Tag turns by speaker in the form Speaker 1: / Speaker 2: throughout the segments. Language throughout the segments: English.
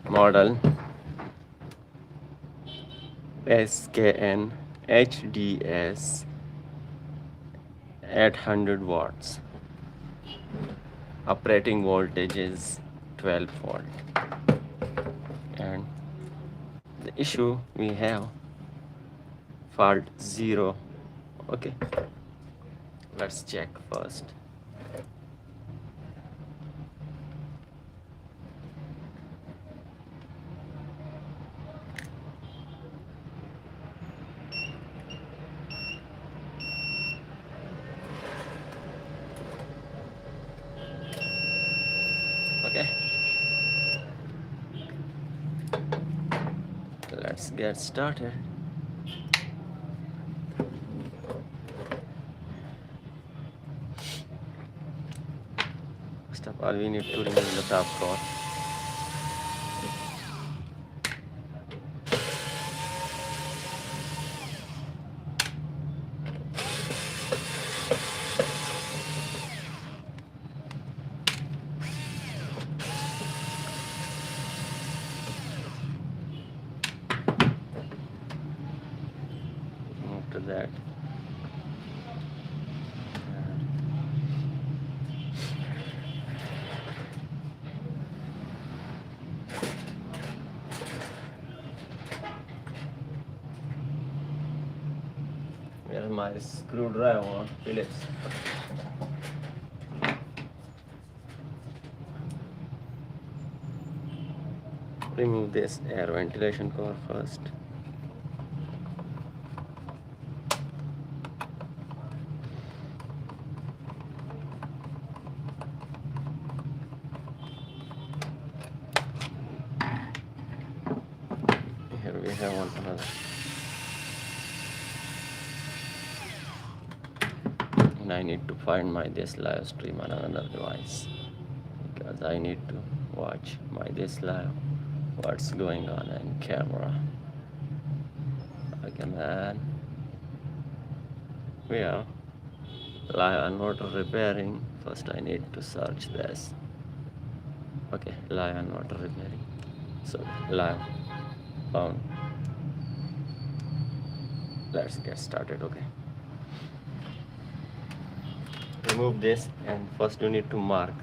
Speaker 1: model SKN-HDS 800 watts. Operating voltage is 12 volt. And the issue we have fault 0. Okay, let's check first. Okay, let's get started. First of all, we need to remove the top cover. After that, where is my screwdriver? Phillips. Remove this air ventilation cover first. Here we have one another. And I need to find my this live stream on another device because I need to watch my this live what's going on in camera. Okay, man. We are live inverter repairing. First I need to search this. Okay, live inverter repairing. So live found. Let's get started. Okay, remove this, and first you need to mark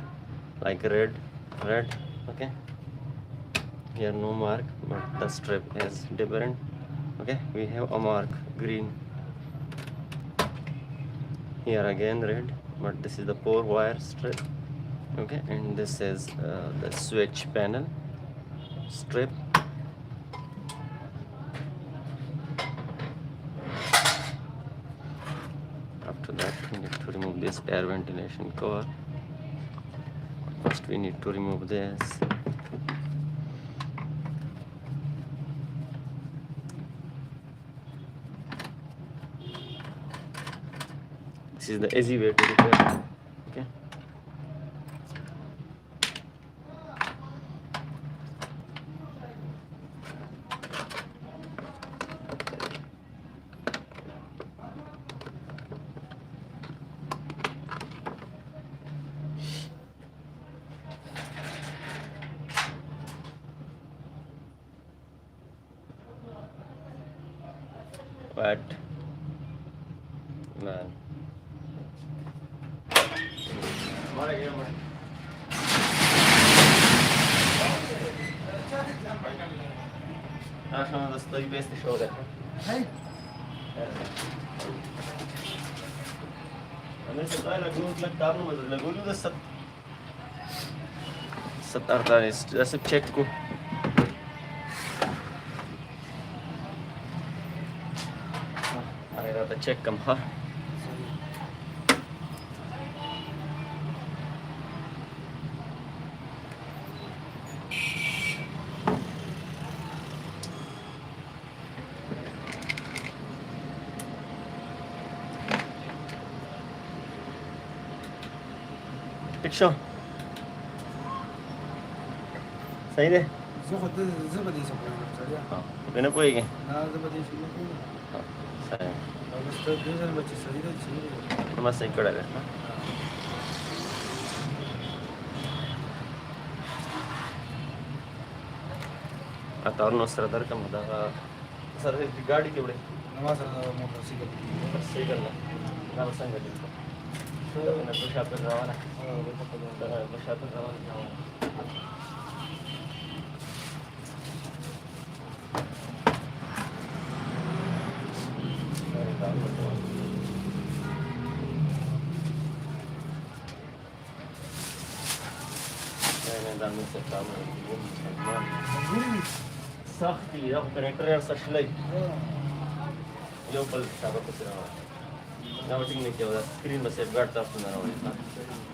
Speaker 1: like red. Okay, here no mark, but the strip is different. Okay, we have a mark green. Here again red, but this is the 4-wire strip. Okay, and this is the switch panel strip. After that, we need to remove this air ventilation cover. First we need to remove this. This is the easy way to repair. Okay. But man, عشان اصطيب بس شغله هاي انا صدق لك تعرفوا بدل اقول له ده 48 ده تشيكو هذا تشيك كم ها شو सही है मैंने कोई के नमस्ते ఇక్కడ आता sir दर का मदा sir गाडी केवढे मोटरसायकलला नाव सांगितलं बशातून रवाना बशातून रवाना Sakti, aku connector yang sesuai. Yo pal sabar pasir awal. Nama ting nih jauh, screen masih guard tak punya awal itu.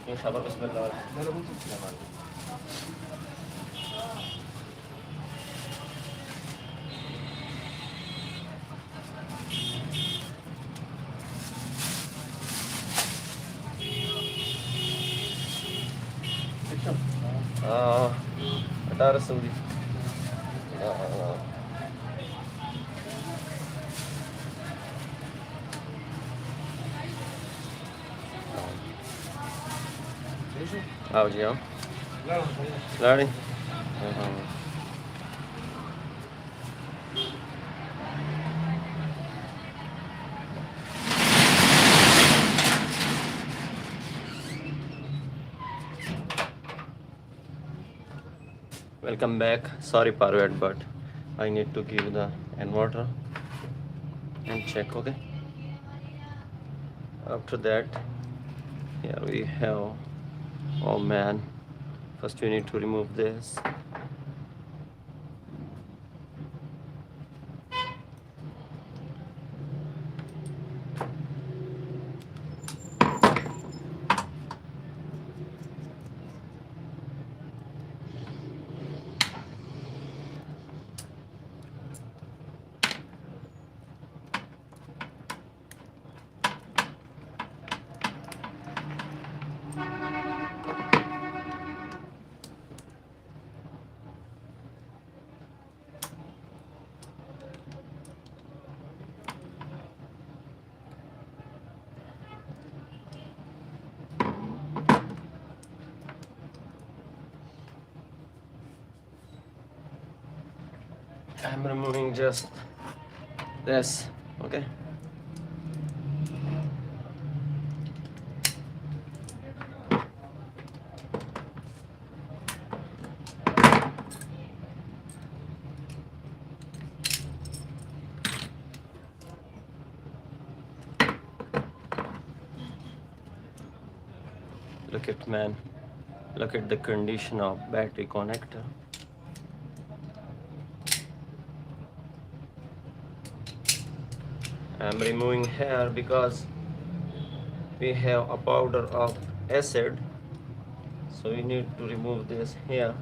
Speaker 1: Yang sabar pasir awal. Ah, 1800. आओ जी आओ लाड़ी Welcome back. Sorry Parvet, but I need to give the inverter and check. Okay, after that here we have, oh man, first we need to remove this. I'm removing just this, okay? Look at, man, look at the condition of battery connector. I'm removing here because we have a powder of acid, so we need to remove this here.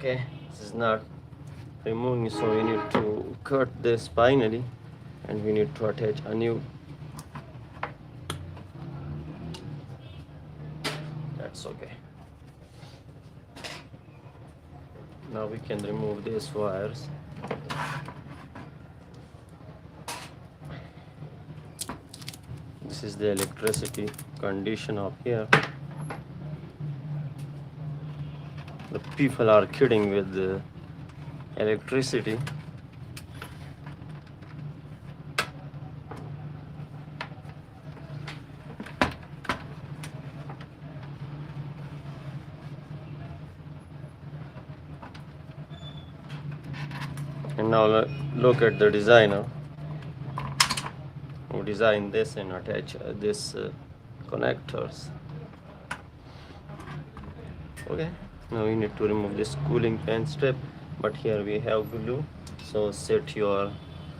Speaker 1: Okay, this is not removing, so we need to cut this finally, and we need to attach a new. That's okay. Now we can remove these wires. This is the electricity condition of here. The people are kidding with the electricity. And now look at the designer who designed this and attach this connectors. Okay. Now we need to remove this cooling fan strip, but here we have glue. So set your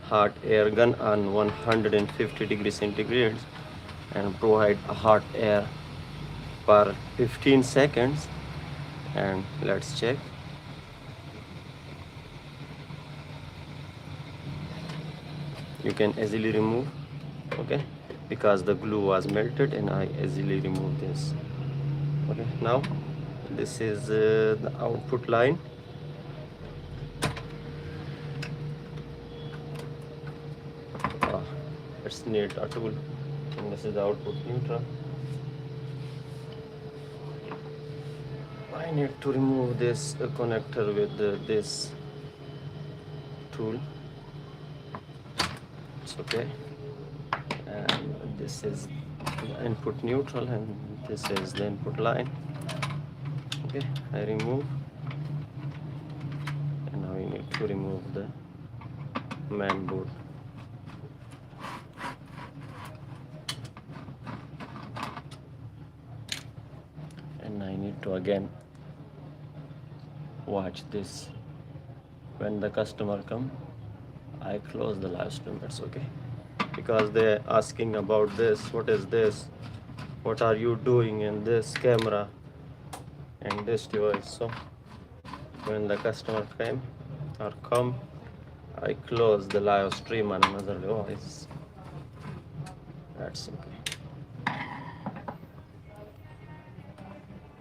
Speaker 1: hot air gun on 150 degrees centigrade and provide a hot air for 15 seconds, and let's check. You can easily remove, okay, because the glue was melted and I easily remove this. Okay, now this is the output line. Let's need a tool, and this is the output neutral. I need to remove this connector with this tool. It's okay. And this is the input neutral, and this is the input line. Okay, I remove, and now we need to remove the main board. And I need to again watch this. When the customer come, I close the live stream. It's okay, because they're asking about this. What is this? What are you doing in this camera and this device? So when the customer came or come, I close the live stream on another device. That's okay.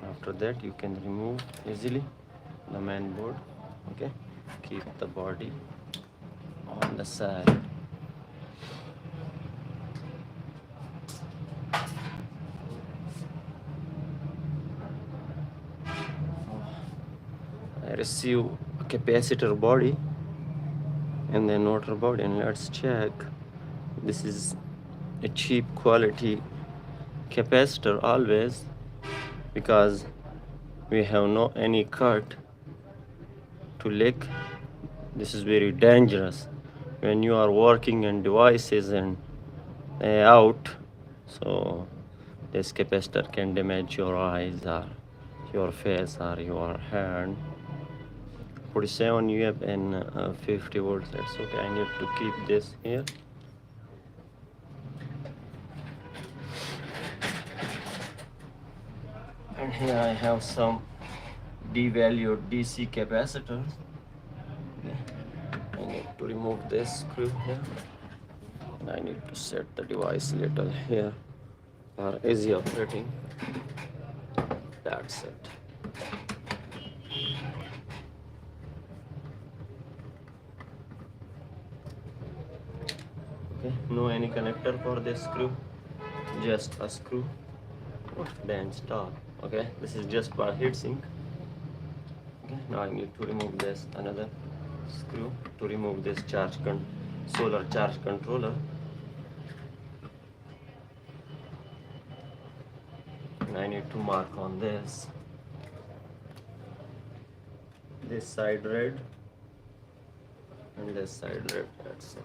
Speaker 1: After that, you can remove easily the main board. Okay, keep the body on the side. I receive a capacitor body and then inverter body, and let's check. This is a cheap quality capacitor always, because we have no any cut to leak. This is very dangerous when you are working in devices and out, so this capacitor can damage your eyes or your face or your hand. 47 UF and 50 volts. That's okay. I need to keep this here. And here I have some devalued DC capacitors. Okay. I need to remove this screw here. And I need to set the device little here for easy operating. That's it. Okay, no any connector for this screw, just a screw. Then stop. Okay, this is just for heatsink. Okay, now I need to remove this another screw to remove this solar charge controller. And I need to mark on this side red and this side red. That's it.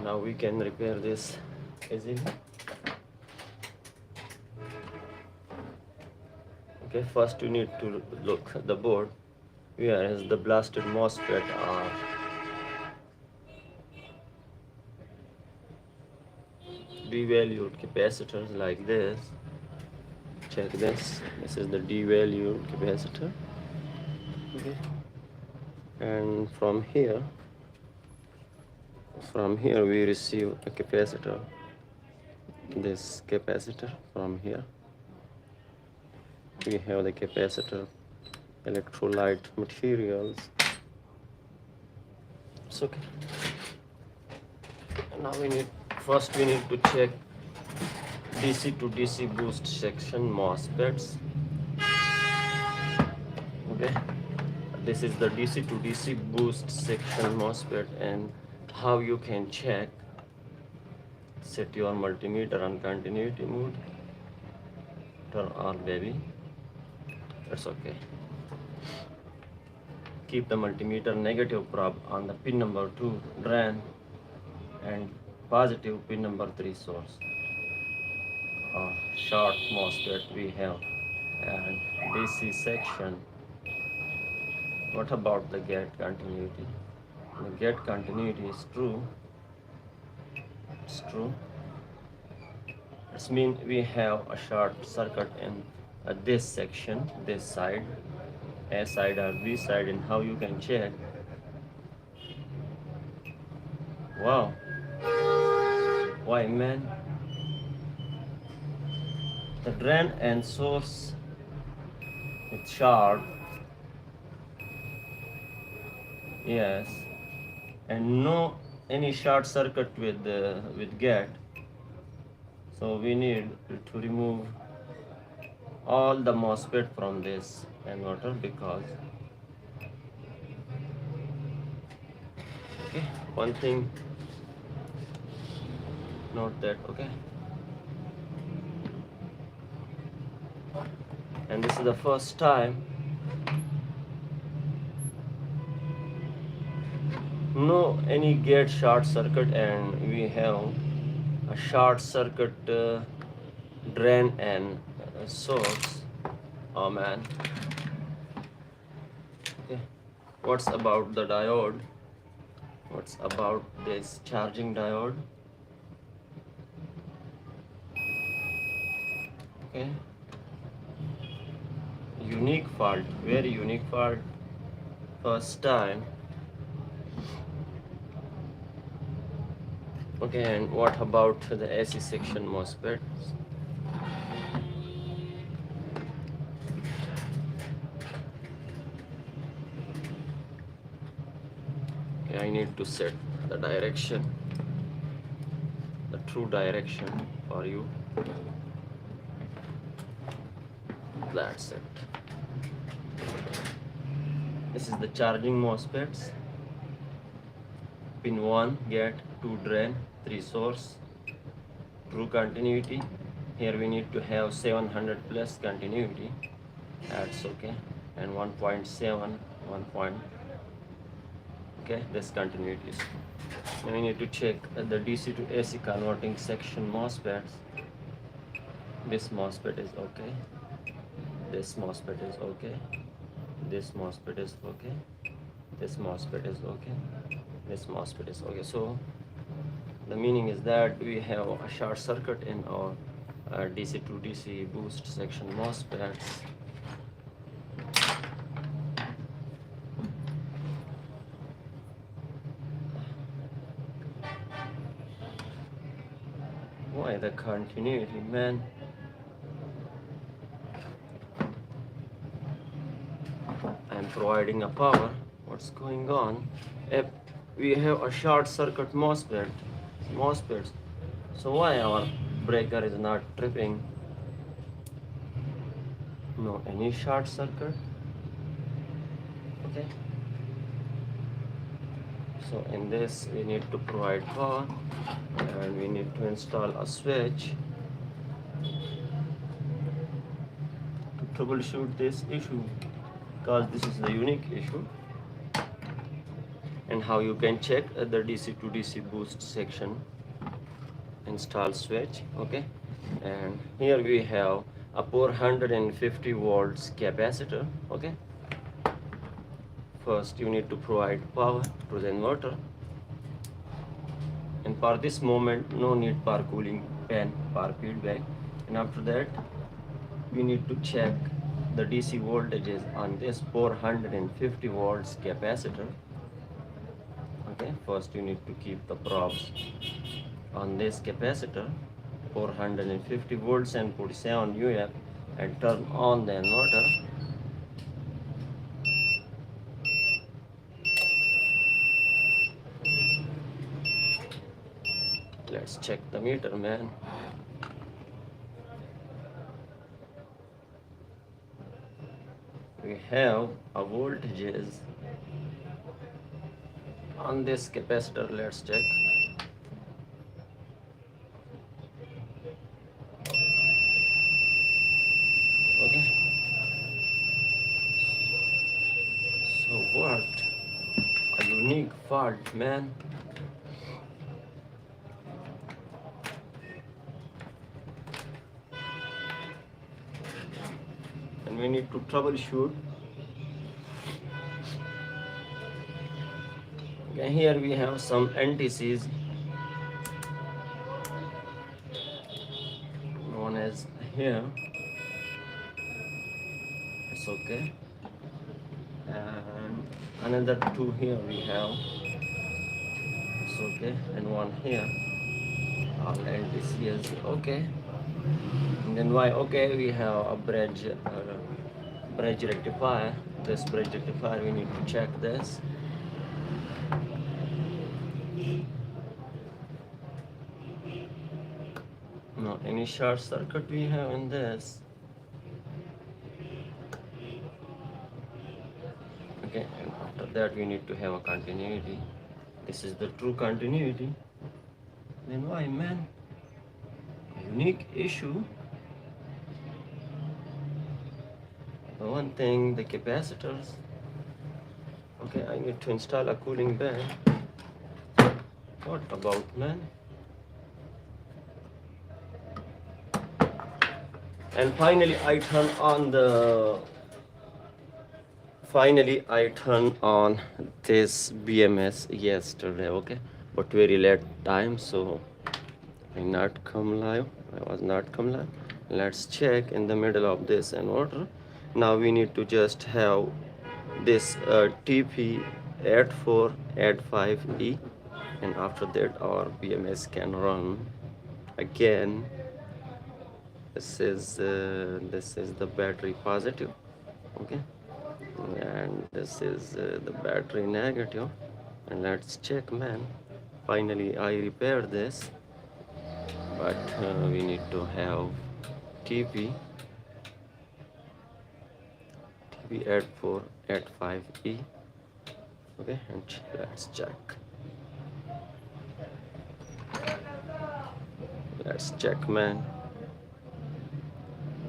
Speaker 1: Now we can repair this easily. Okay, first you need to look at the board where is the blasted MOSFET are. Devalued capacitors like this. Check this. This is the devalued capacitor. Okay, and from here we receive a capacitor. This capacitor from here. We have the capacitor electrolyte materials. It's okay. And now we need to check DC to DC boost section MOSFETs. Okay, this is the DC to DC boost section MOSFET, and how you can check. Set your multimeter on continuity mode. Turn on, baby. That's okay. Keep the multimeter negative probe on the pin number 2 drain and positive pin number 3 source. Short MOSFET we have, and DC section. What about the gate continuity? The gate continuity is true. It's true. This means we have a short circuit in this section, this side, A side or B side, and how you can check. Wow, why man? The drain and source with short, yes, and no any short circuit with gate. So we need to remove all the MOSFET from this inverter because okay, one thing note that, okay, and this is the first time no any gate short circuit, and we have a short circuit drain and source. Oh man, okay, what's about the diode? What's about this charging diode? Okay, unique fault, very unique fault, first time. Okay, and what about the AC section MOSFETs? Okay, I need to set the direction, the true direction for you. That's it. This is the charging MOSFETs. Pin 1 gate, 2 drain, 3 source, true continuity. Here we need to have 700 plus continuity. That's okay. And 1.7, 1 point. Okay, this continuity is. Now we need to check the DC to AC converting section MOSFETs. This MOSFET is okay. This MOSFET is okay. This MOSFET is okay. This MOSFET is okay. This MOSFET is okay. So the meaning is that we have a short circuit in our DC to DC boost section MOSFETs. Why the continuity, man? I'm providing a power. What's going on? If we have a short circuit MOSFETs, so why our breaker is not tripping? No, any short circuit. Okay. So in this we need to provide power and we need to install a switch to troubleshoot this issue, because this is the unique issue. And how you can check the DC to DC boost section install switch. Okay, and here we have a 450 volts capacitor. Okay, first you need to provide power to the inverter, and for this moment no need for cooling fan for feedback. And after that we need to check the DC voltages on this 450 volts capacitor. Okay, first you need to keep the probes on this capacitor 450 volts and 47 UF and turn on the inverter. Let's check the meter, man. We have a voltages on this capacitor. Let's check. Okay, so what a unique fault, man. And we need to troubleshoot. Okay, here we have some NTCs. as here. It's okay. And another two here we have. It's okay. And one here. All LTCs. Okay. And then why? Okay, we have a bridge rectifier. This bridge rectifier, we need to check this. No, any short circuit we have in this. Okay, and after that we need to have a continuity. This is the true continuity. Then why, man? Unique issue. The one thing, the capacitors. Okay, I need to install a cooling band. What about, man? And finally I turn on this BMS yesterday, okay, but very late time, so I was not come live. Let's check in the middle of this inverter. Now we need to just have this TP8485E, and after that our BMS can run again. This is the battery positive, okay, and this is the battery negative. And let's check, man. Finally I repaired this, but we need to have TP8485E, okay, and let's check, man.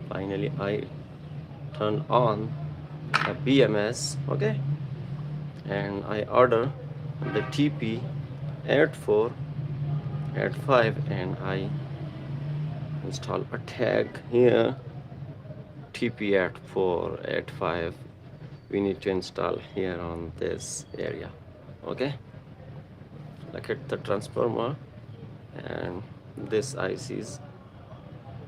Speaker 1: Finally I turn on a BMS, okay, and I order the TP8485, and I install a tag here. TP8485 we need to install here on this area, okay. Look at the transformer, and this ICs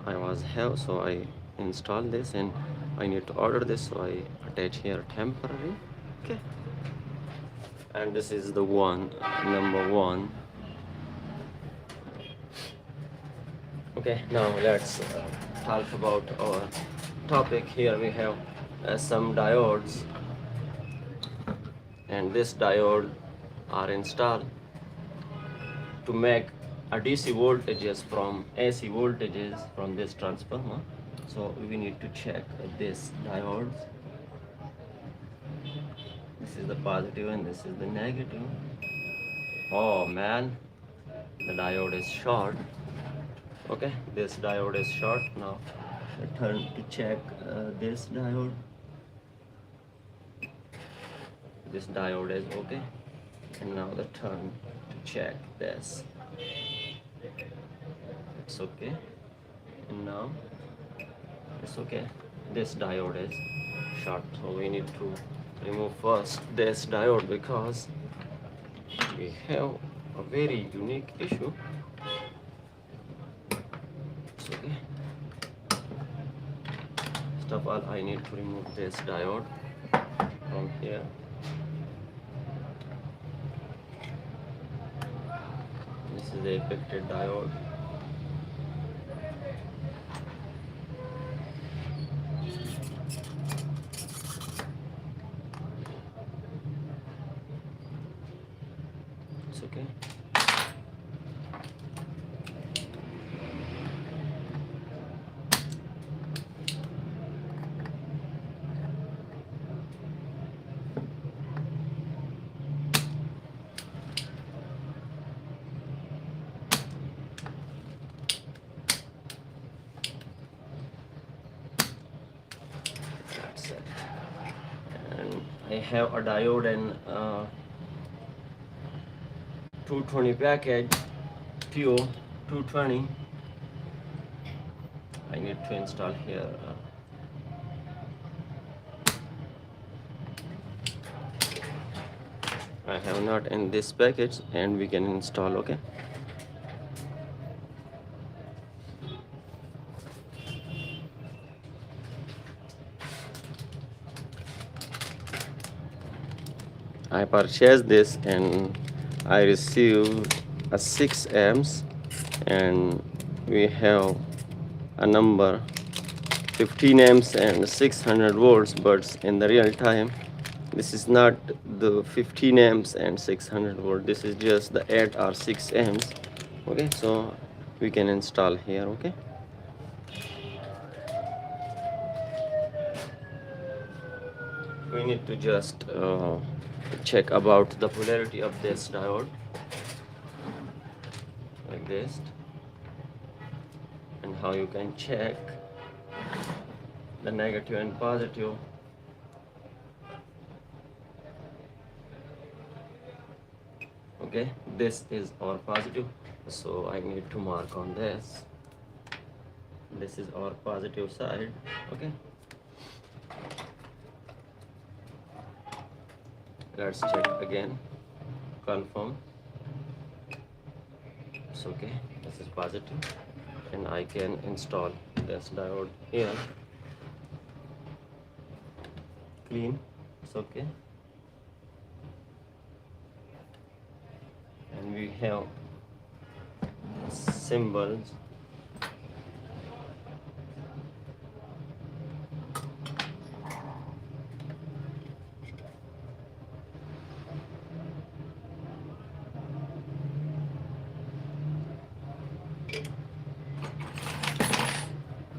Speaker 1: I was have, so I install this, and I need to order this, so I attach here temporary, okay. And this is the number one. Okay, now let's talk about our topic. Here we have some diodes, and this diode are installed to make a DC voltages from AC voltages from this transformer. So we need to check this diodes. This is the positive and this is the negative. Oh man, the diode is short. Okay, this diode is short. Now I turn to check this diode. This diode is okay. And now the turn to check this. It's okay. And now it's okay. This diode is short, so we need to remove first this diode because we have a very unique issue. It's okay. First of all, I need to remove this diode from here. This is the affected diode. It's okay. That's it. And I have a diode in 220 package, TO 220. I need to install here. I have not in this package, and we can install, okay. I purchased this and I received a 6 amps, and we have a number 15 amps and 600 volts, but in the real time this is not the 15 amps and 600 volt, this is just the 8 or 6 amps. Okay, so we can install here. Okay, we need to just check about the polarity of this diode like this, and how you can check the negative and positive. Okay, this is our positive, so I need to mark on this. This is our positive side. Okay, let's check again, confirm. It's okay, this is positive, and I can install this diode here. Clean, it's okay. And we have symbols.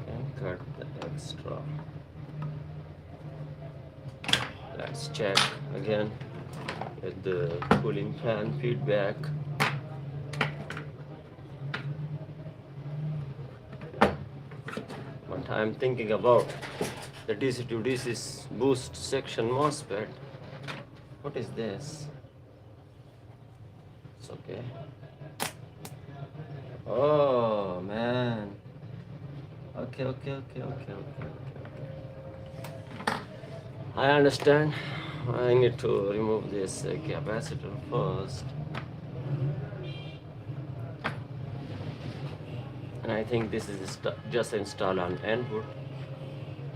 Speaker 1: And cut the extra. Let's check again with the cooling fan feedback. What I'm thinking about the DC to DC boost section MOSFET. What is this? It's okay. Oh man. Okay. I understand. I need to remove this capacitor first. And I think this is just installed on input.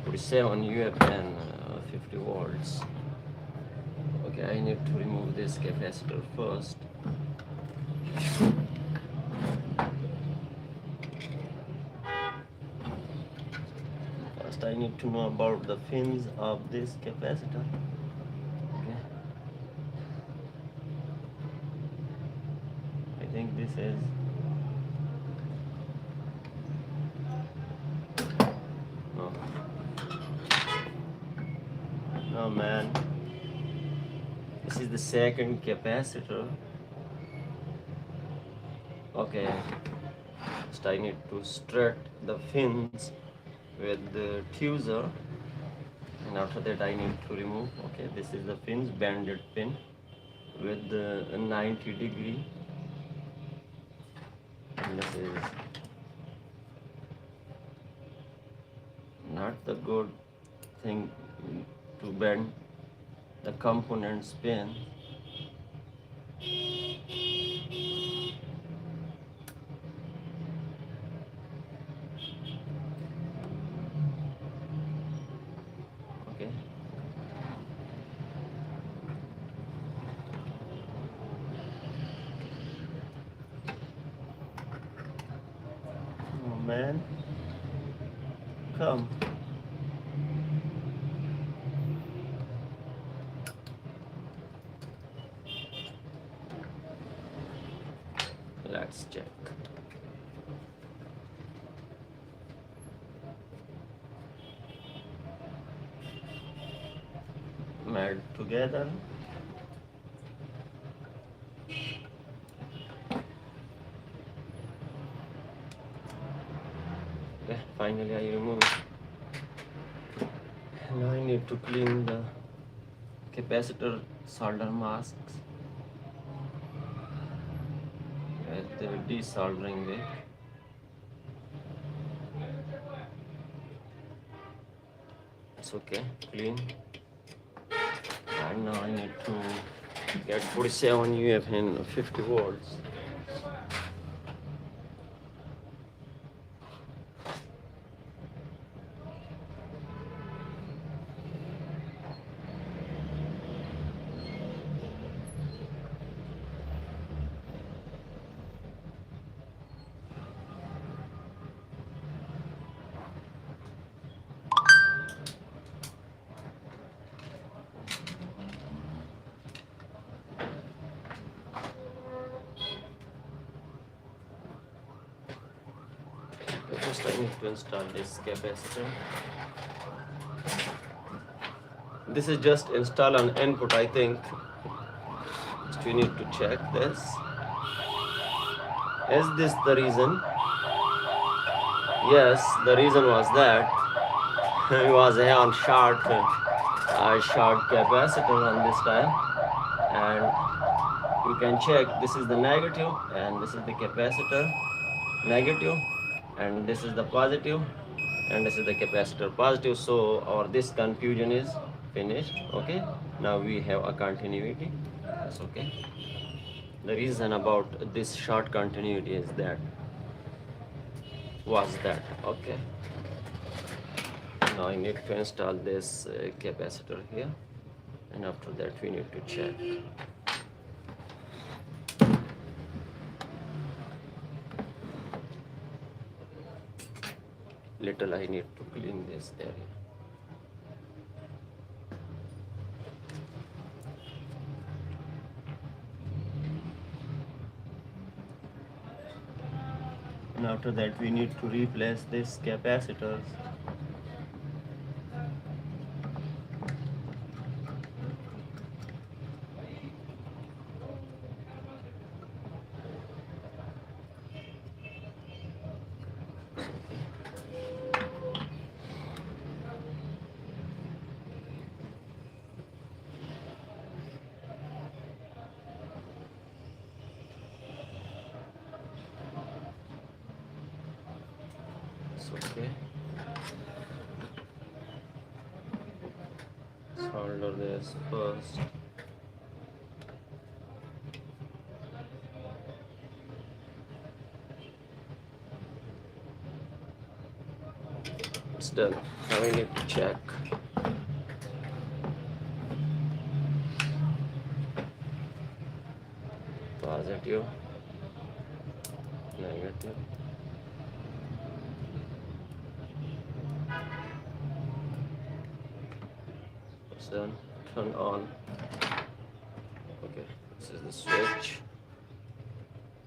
Speaker 1: 47 UFN 50 volts. Okay, I need to remove this capacitor first. First, I need to know about the fins of this capacitor. Okay. I think this is no man. This is the second capacitor. Okay. First, I need to strut the fins with the tweezer, and after that I need to remove. Okay, this is the fins, banded pin with the 90 degree, and this is not the good thing to bend the components pin. Okay. Oh man, come. Let's check. Meld together. Okay, finally I remove it. Now I need to clean the capacitor solder masks with the desoldering wick. It's okay, clean. And now I need to get 47 UFN 50 volts. First I need to install this capacitor. This is just install on input, I think. Just we need to check this. Is this the reason? Yes, the reason was that it was on short capacitor on this time, and you can check this is the negative and this is the capacitor negative, and this is the positive and this is the capacitor positive. So our this confusion is finished. Okay, now we have a continuity. That's okay. The reason about this short continuity is that okay. Now I need to install this capacitor here, and after that we need to check. Little I need to clean this area. And after that we need to replace this capacitors. Okay. Solder this first. It's done. Now we need to check. Positive, negative. Done. Turn on. Okay, this is the switch.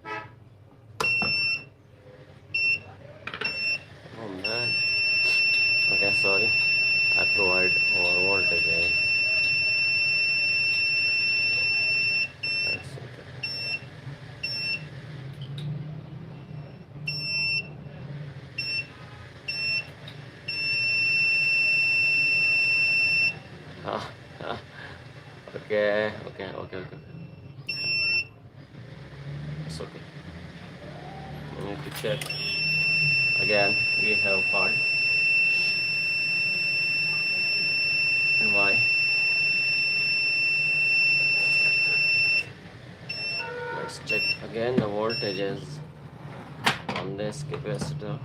Speaker 1: Oh man. Okay, sorry. I provide more voltage. That's okay. Okay. It's okay. We need to check. Again, we have fault. And why? Let's check again the voltages on this capacitor.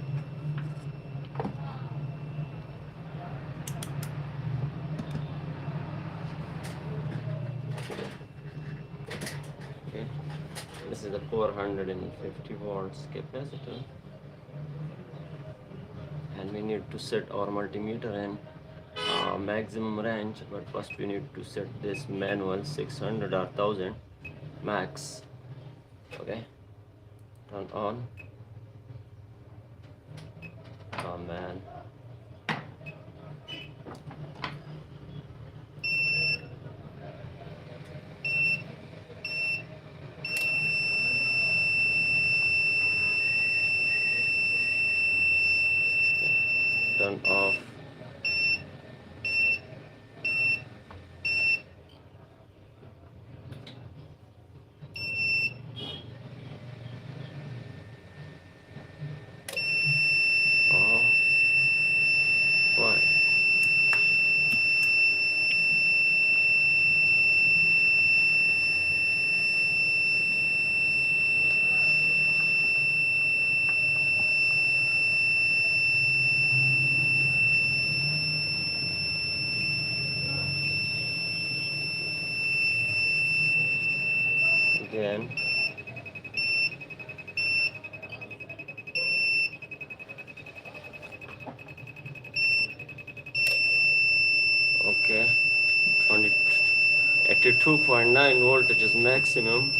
Speaker 1: Okay, this is the 450 volts capacitor, and we need to set our multimeter in maximum range, but first we need to set this manual 600 or 1000 max. Okay, turn on. Oh man. Turn off. Oh, why? Again. Okay, 82.9 voltage is maximum.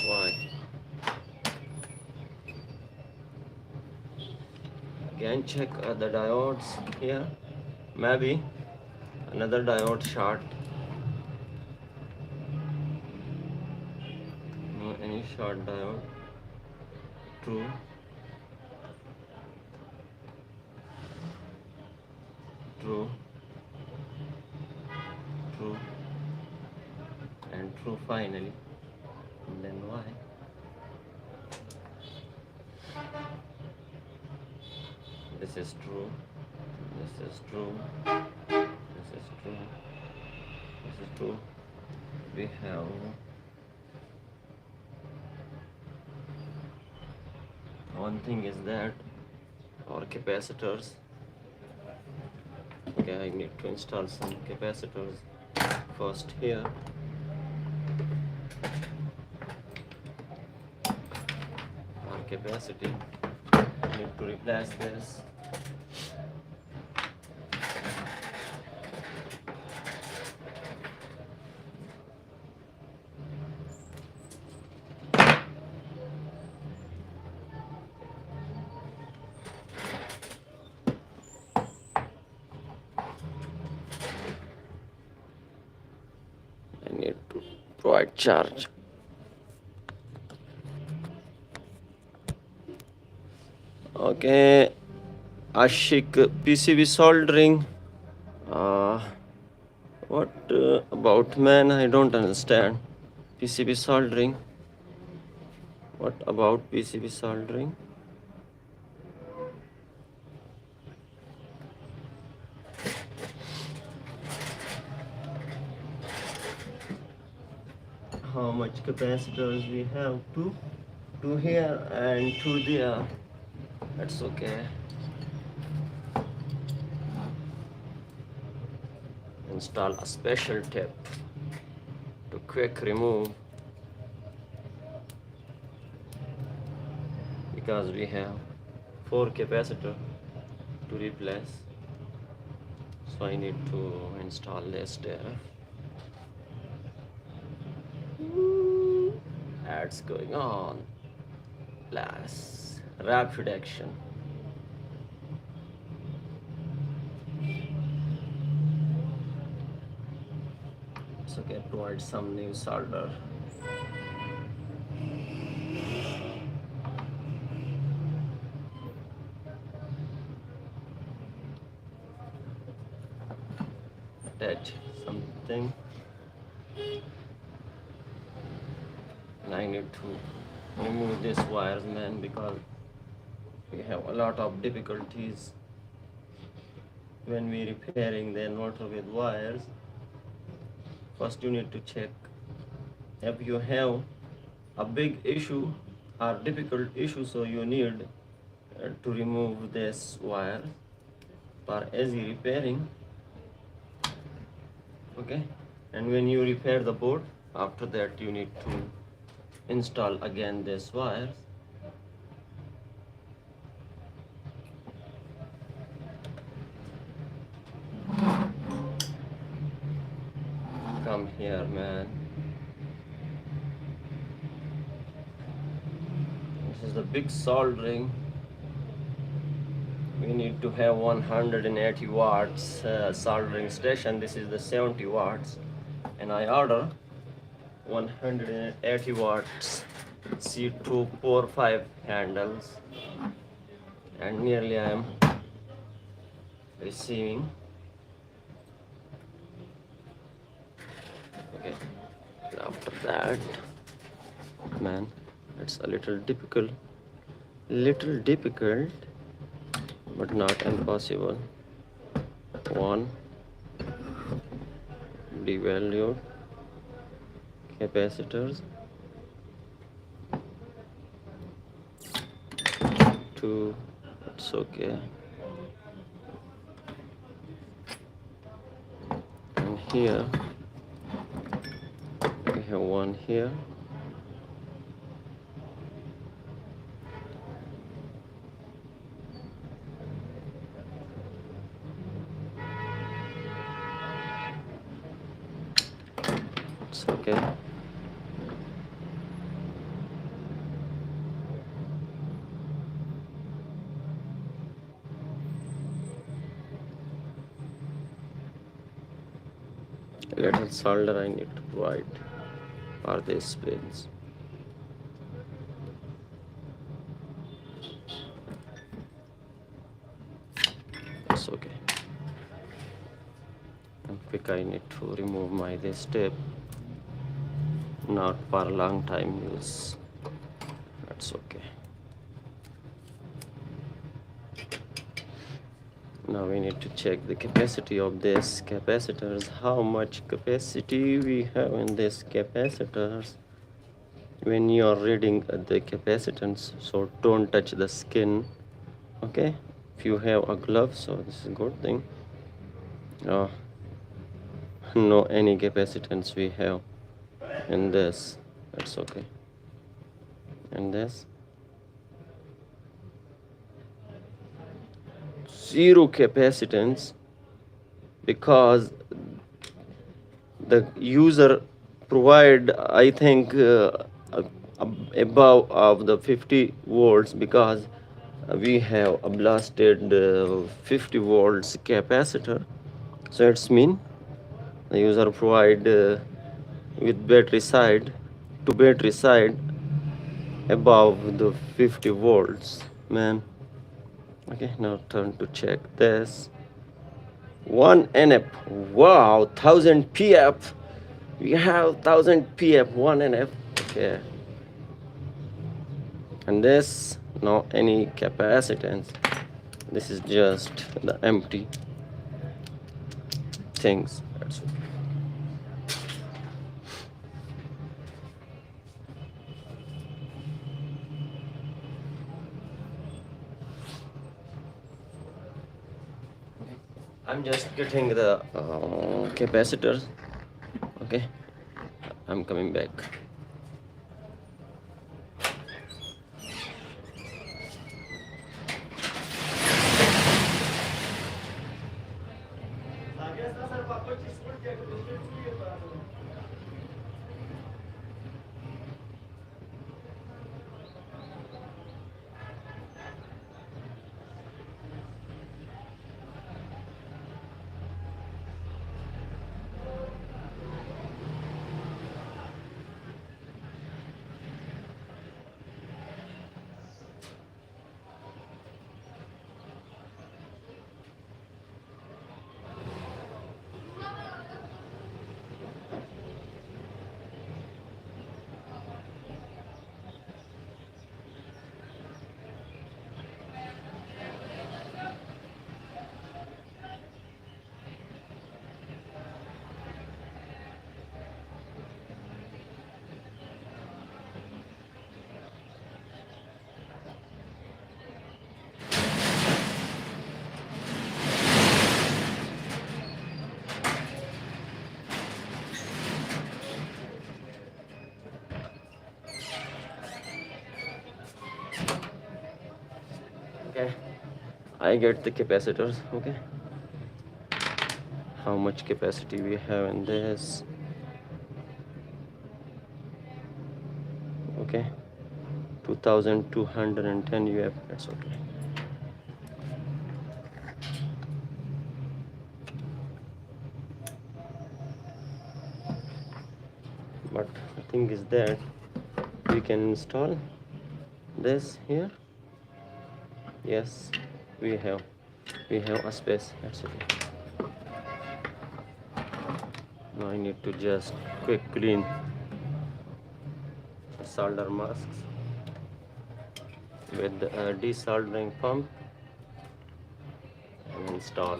Speaker 1: Why? Again check the diodes here. Maybe another diode short. No, any short diode. True. True. True. And true finally. And then why? This is true. This is true. This is true. This is true. We have one thing is that our capacitors. Okay, I need to install some capacitors first here. Our capacity. I need to replace this. I need to provide charge. Okay, Ashik, PCB soldering. What about, man? I don't understand. PCB soldering. What about PCB soldering? How much capacitors we have? Two here and two there. That's okay. Install a special tip to quick remove, because we have 4 capacitor to replace, so I need to install this there. That's going on. Plus rapid action. It's okay, provide some new solder. Attach something. And I need to remove this wires, man, because we have a lot of difficulties when we repairing the inverter with wires. First you need to check if you have a big issue or difficult issue, so you need to remove this wire for easy repairing. Okay, and when you repair the board, after that you need to install again this wires. Come here, man. This is the big soldering. We need to have 180 watts soldering station. This is the 70 watts, and I order 180 watts C245 handles, and nearly I am receiving. Okay, after that, man, it's a little difficult, but not impossible. One, devalued capacitors. 2, it's okay. And here we have one here. It's okay. Little solder I need to provide for these pins. That's okay. And quick I need to remove my this tape, not for a long time use. That's okay. Now we need to check the capacity of this capacitors, how much capacity we have in this capacitors. When you are reading the capacitance, so don't touch the skin, okay? If you have a glove, so this is a good thing. No any capacitance we have in this, that's okay. And this zero capacitance, because the user provide I think above of the 50 volts, because we have a blasted 50 volts capacitor, so it's mean the user provide with battery side to battery side above the 50 volts, man. Okay, now turn to check this. 1 NF, wow, 1000 PF. We have 1000 PF, 1 NF. Okay, and this no any capacitance, this is just the empty things. That's okay. I'm just getting the capacitors. Okay, I'm coming back. Okay, I get the capacitors. Okay, how much capacity we have in this? Okay, 2210 UF. That's okay. But the thing is that we can install this here. Yes, we have a space. That's okay. Now I need to just quick clean solder masks with the desoldering pump and install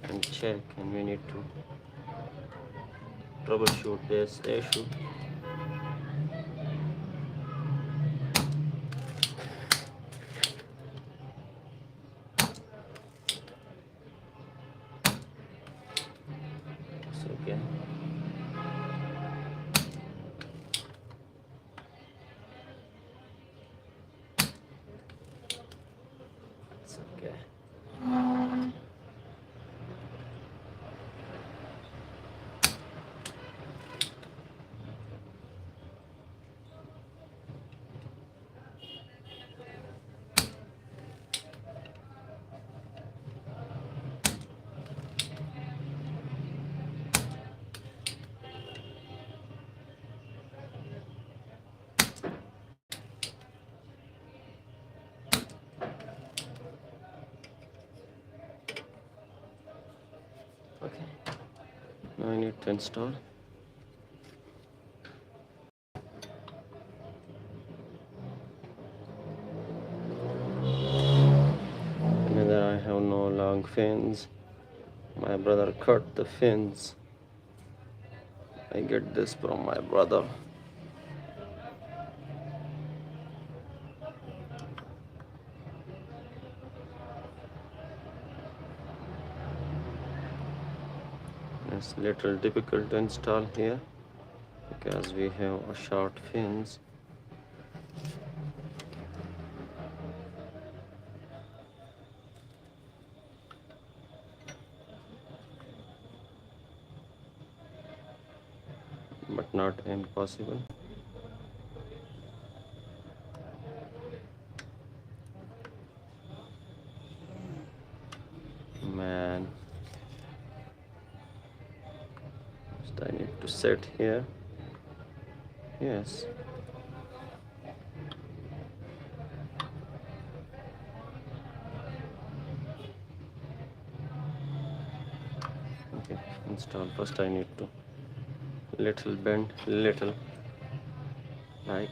Speaker 1: and check, and we need to troubleshoot this issue. It's okay. It's okay. I need to install. Another, I have no long fins. My brother cut the fins. I get this from my brother. It's little difficult to install here because we have a short fins. But not impossible. Man, just I need to set here. Yes. Okay, install. First I need to little bend, little like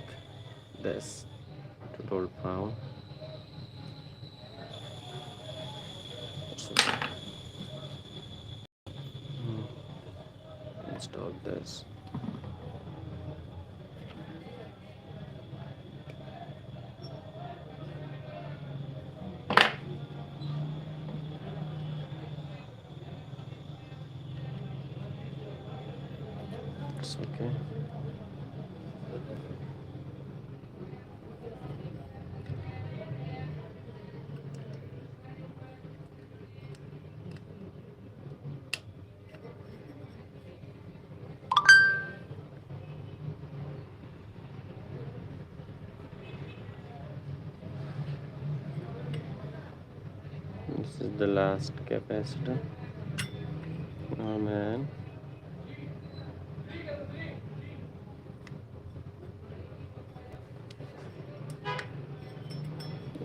Speaker 1: this to 12 pound. So, install this. It's okay. This is the last capacitor. Oh man.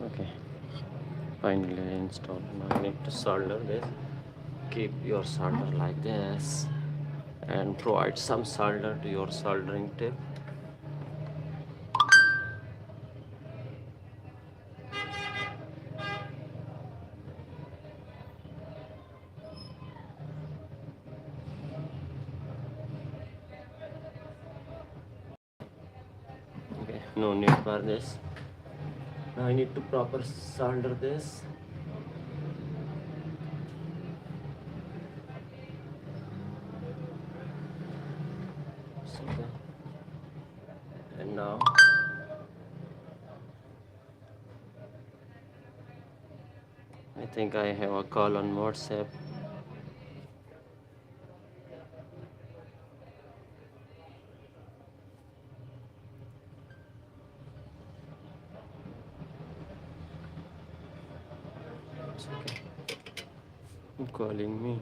Speaker 1: Okay. Finally I installed. Now I need to solder this. Keep your solder like this and provide some solder to your soldering tip. Okay, no need for this. Now I need to proper solder this. Okay. And now I think I have a call on WhatsApp. It's okay. I'm calling me.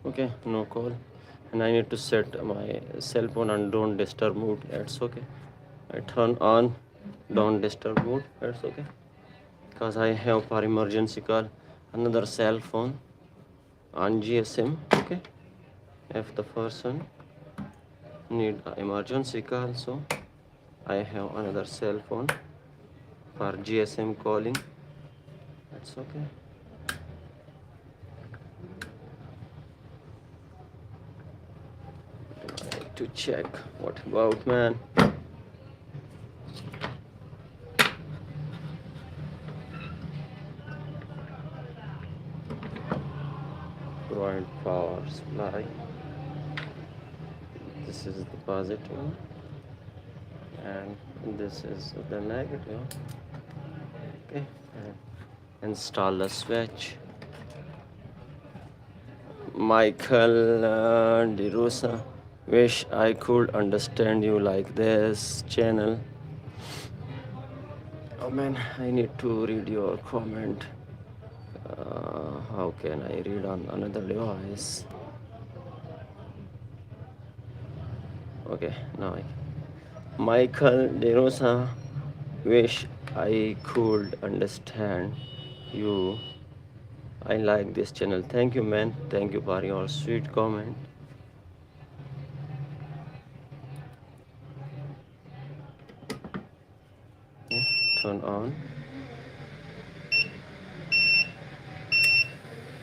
Speaker 1: Okay, no call. And I need to set my cell phone on don't disturb mode. That's okay. I turn on don't disturb mode. That's okay. Because I have for emergency call another cell phone on GSM. Okay. If the person need an emergency call, so I have another cell phone for GSM calling. That's okay. I need to check what about, man. Provide power supply. This is the positive and this is the negative. Okay, and install the switch. Michael DeRosa, wish I could understand you like this channel. Oh man, I need to read your comment. How can I read on another device? Okay, now Michael DeRosa, wish I could understand you I like this channel. Thank you, man. Thank you for your sweet comment. Okay, turn on.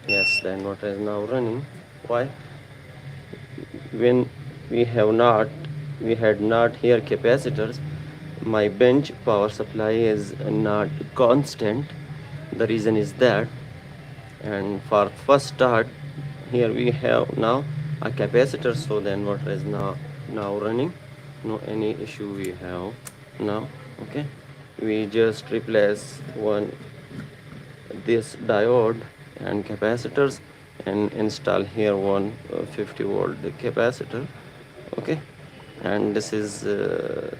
Speaker 1: Yes, the inverter is now running. Why? When we had not here capacitors, my bench power supply is not constant. The reason is that, and for first start, here we have now a capacitor, so the inverter is now running. No any issue we have now. Okay, we just replace one this diode and capacitors and install here one 50-volt capacitor. Okay, and this is the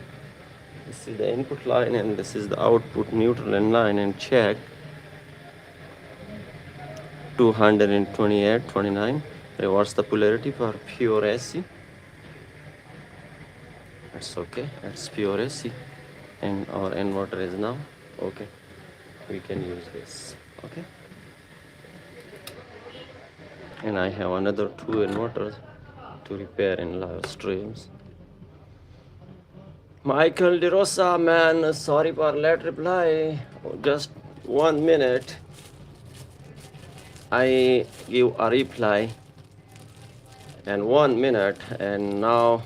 Speaker 1: input line and this is the output neutral in line, and check 228/29. Reverse the polarity for pure AC. That's okay, that's pure AC, and our inverter is now okay. We can use this. Okay, and I have another 2 inverters to repair in live streams. Michael De Rosa, man, sorry for late reply. Just 1 minute. I give a reply and 1 minute, and now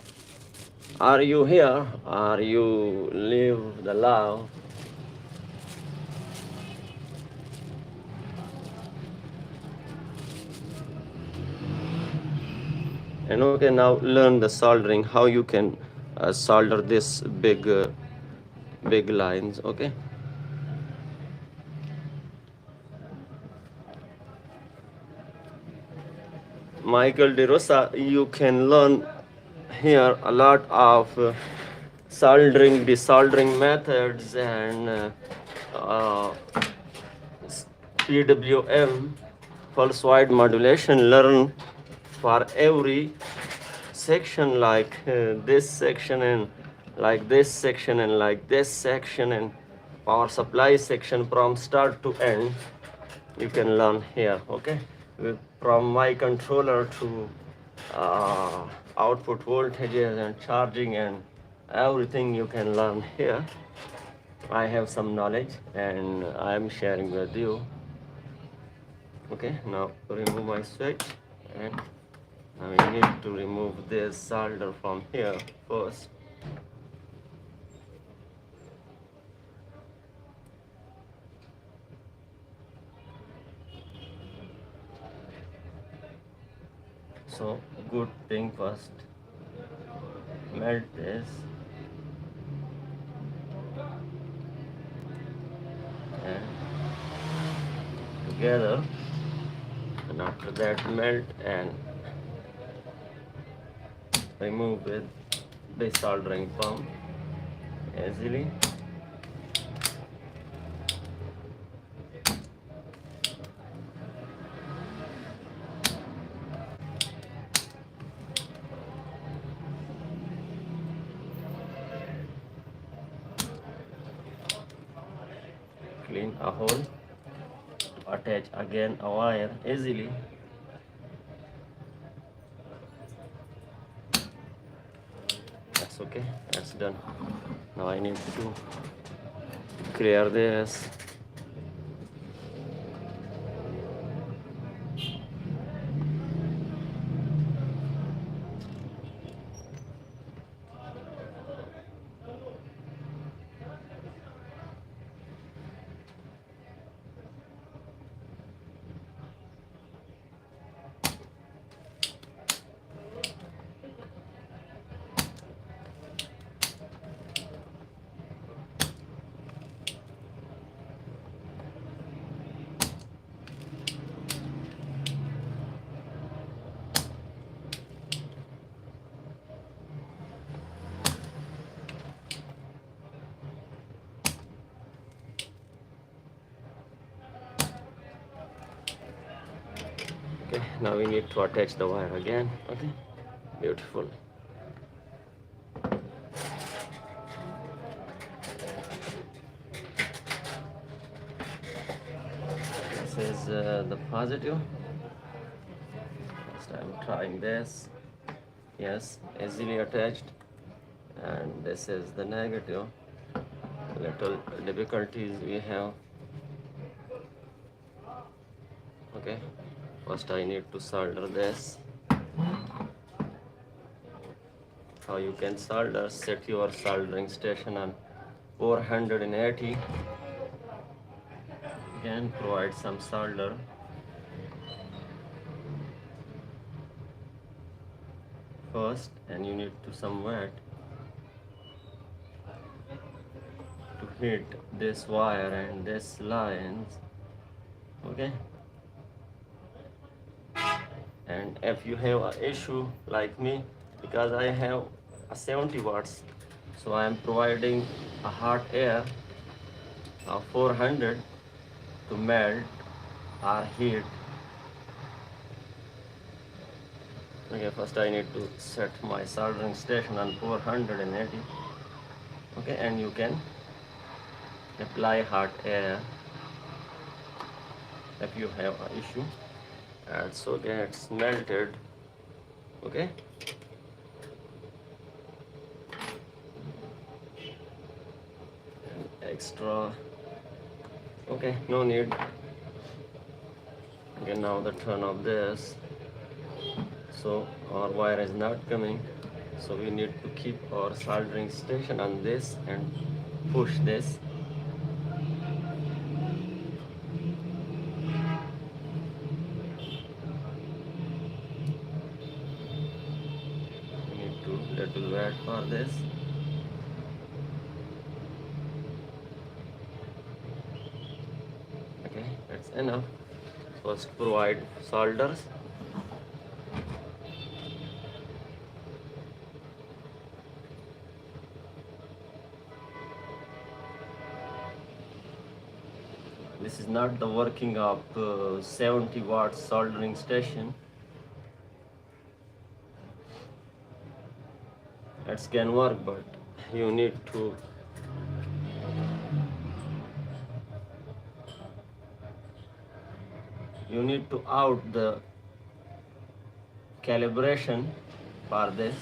Speaker 1: are you here? Are you live the love? And okay, now learn the soldering, how you can solder this big lines. Okay, Michael De Rosa, you can learn here a lot of soldering, desoldering methods, and PWM, pulse wide modulation. Learn for every section, like this section, and like this section, and like this section, and power supply section from start to end. You can learn here. Okay, from my controller to output voltages and charging and everything you can learn here. I have some knowledge and I am sharing with you. Okay, now remove my switch, and now we need to remove this solder from here first. So good thing first, melt this and together, and after that melt and remove with the soldering pump easily. Clean a hole, attach again a wire easily. That's okay, that's done. Now I need to clear this. Okay, now we need to attach the wire again. Okay, beautiful. This is the positive. First I'm trying this. Yes, easily attached. And this is the negative. Little difficulties we have. Okay, first I need to solder this. How you can solder: set your soldering station on 480. Again, provide some solder. First, and you need to some wet to hit this wire and this lines. Okay, and if you have an issue like me, because I have a 70 watts, so I am providing a hot air of 400 to melt or heat. Okay, first I need to set my soldering station on 480. Okay, and you can apply hot air if you have an issue. Also gets melted. Okay, and extra. Okay, no need. Okay, now the turn of this. So our wire is not coming, so we need to keep our soldering station on this and push this. We need to little wait for this. Okay, that's enough. First provide solders. This is not the working of 70 watt soldering station. It can work, but you need to out the calibration for this,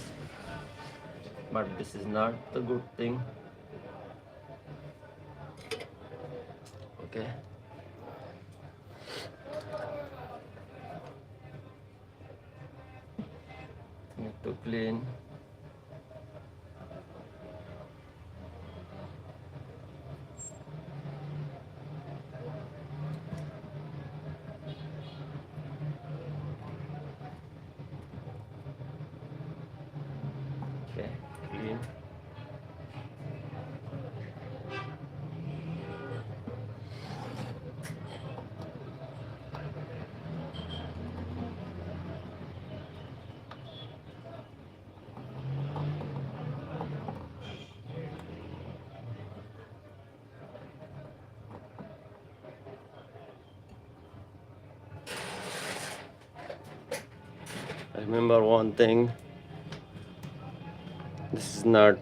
Speaker 1: but this is not the good thing. Okay, need to clean. Okay, clean. Remember one thing, this is not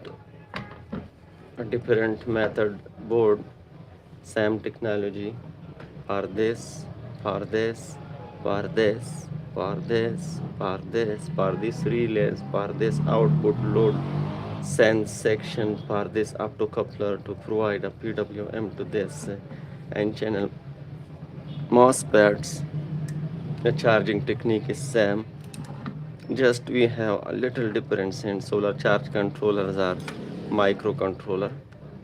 Speaker 1: a different method board, same technology. For this, for this, for this, for this, for this, for this relays, for this output load sense section, for this optocoupler to provide a PWM to this N-channel MOSFETs. The charging technique is same. Just we have a little difference in solar charge controllers or microcontroller.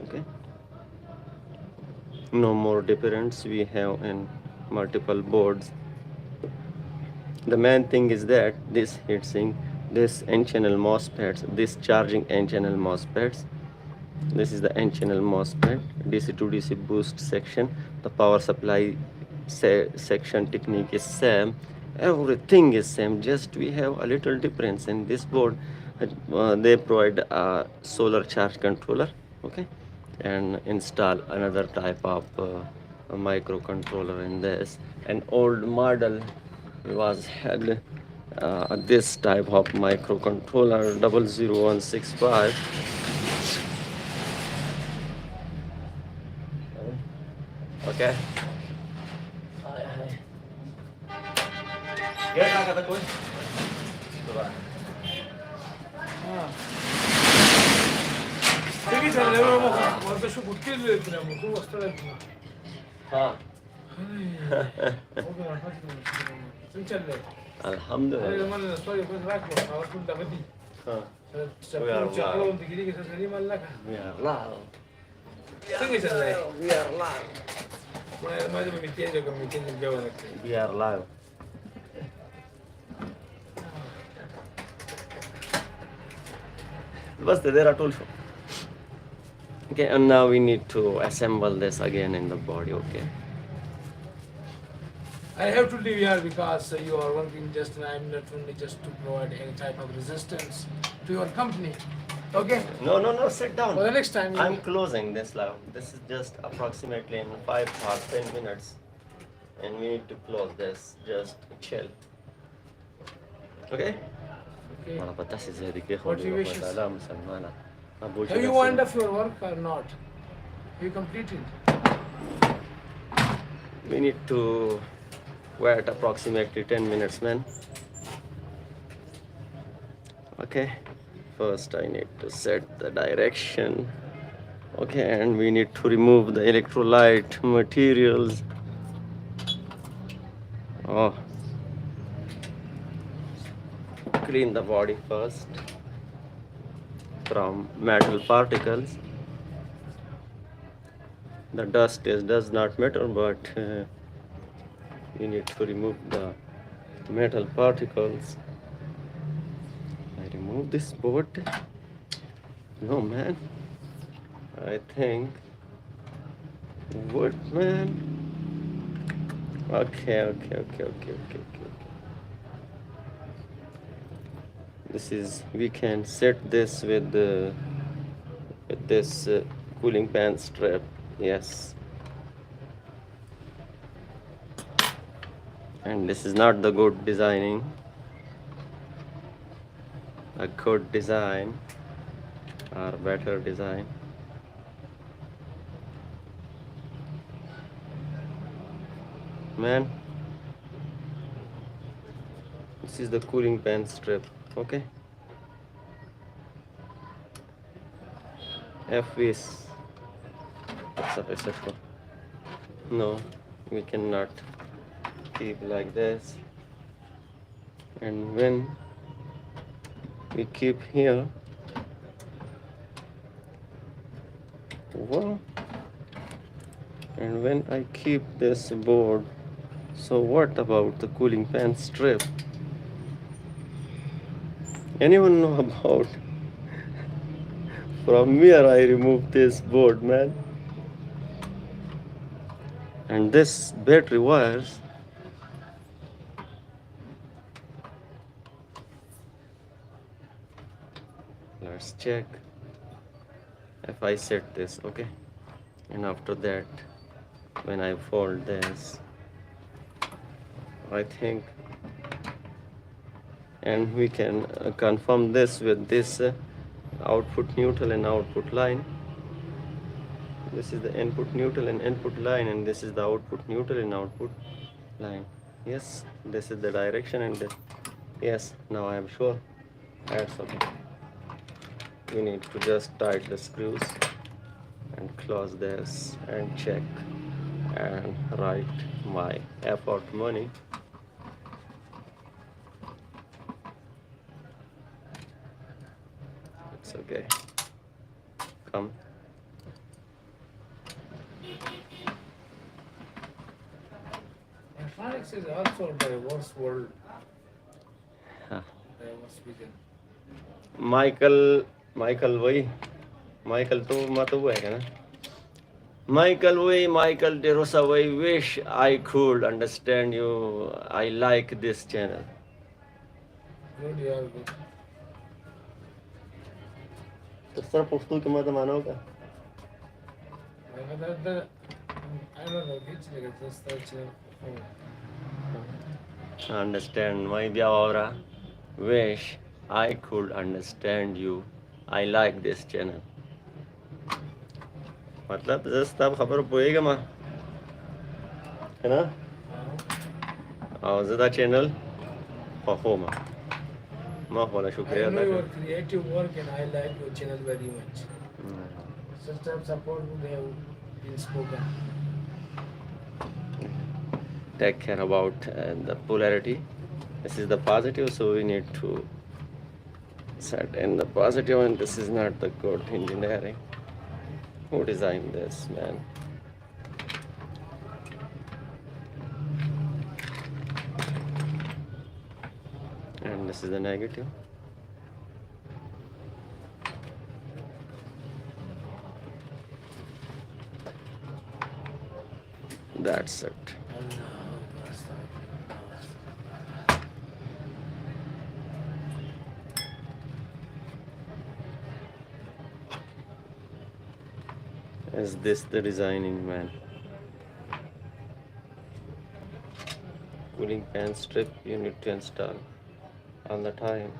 Speaker 1: Okay, no more difference we have in multiple boards. The main thing is that this heatsink, this N-channel MOSFETs, this charging N-channel MOSFETs, this is the N-channel MOSFET, DC to DC boost section. The power supply section technique is same. Everything is same, just we have a little difference in this board. They provide a solar charge controller, okay, and install another type of a microcontroller in this. An old model was had this type of microcontroller 00165. Okay, I Get back at the coach.
Speaker 2: Peki sen ne var bak? Orada şu kutu geliyor etine bu. Bu hasta etine.
Speaker 1: Ha.
Speaker 2: O kadar kaçmıyor. Sen çelle.
Speaker 1: Alhamdulillah.
Speaker 2: Öyle zaman ne soruyor? Ben rakma. Hava kulda bedi.
Speaker 1: Ha.
Speaker 2: Sen çakal oldu gidi ki sen mallaka.
Speaker 1: We are loud.
Speaker 2: Sen çelle.
Speaker 1: We are loud.
Speaker 2: ما ادري 200 رقم 200 الجوله.
Speaker 1: We are live. Bas there are tools. Okay, and now we need to assemble this again in the body. Okay.
Speaker 2: I have to leave here because you are working just and I'm not only just to provide any type of resistance to your company. Okay?
Speaker 1: No, sit down.
Speaker 2: For the next time.
Speaker 1: I'm closing this live. This is just approximately in 5 or 10 minutes. And we need to close this. Just chill. Okay?
Speaker 2: Okay.
Speaker 1: What
Speaker 2: What you wishes? Have you wound up your work or not? Have you completed?
Speaker 1: We need to wait approximately 10 minutes, man. Okay. First I need to set the direction. Okay, and we need to remove the electrolyte materials. Oh. Clean the body first from metal particles. The dust does not matter, but you need to remove the metal particles. I remove this board. No, man. I think wood, man. Okay. This is, we can set this with this cooling pan strap. Yes. And this is not the good designing. A good design or better design. Man, this is the cooling pan strip. Okay. FVs. Etc. No, we cannot keep like this. And when we keep here, well, and when I keep this board, so what about the cooling pan strip? Anyone know about from where I remove this board, man? And this battery wires, let's check if I set this. Okay, and after that when I fold this, I think, and we can confirm this with this output neutral and output line. This is the input neutral and input line, and this is the output neutral and output line. Yes, this is the direction, and yes, now I am sure. That's okay. We need to just tighten the screws and close this and check and write my effort money. It's okay. Come.
Speaker 2: Electronics is also a diverse world. Diverse vision.
Speaker 1: Michael तो मतलब वो है ना Michael De Rosa I wish I could understand you. I like this channel.
Speaker 2: Good, you are good.
Speaker 1: तो sir पुस्तक के मत मानोगा
Speaker 2: I don't know which like just touch
Speaker 1: understand my Biawara. Wish I could understand you. I like this channel. मतलब just अब खबर पोएगा माँ है ना? और ज़्यादा channel فخومة ما ولا
Speaker 2: I
Speaker 1: شكريا
Speaker 2: know your
Speaker 1: لك.
Speaker 2: creative work and I like your channel very much. Such type of support would have been spoken.
Speaker 1: Take care about the polarity. This is the positive, so we need to set in the positive, and this is not the good engineering. Who designed this, man? And this is the negative. That's it. Is this the designing, man? Cooling fan strip you need to install all the time.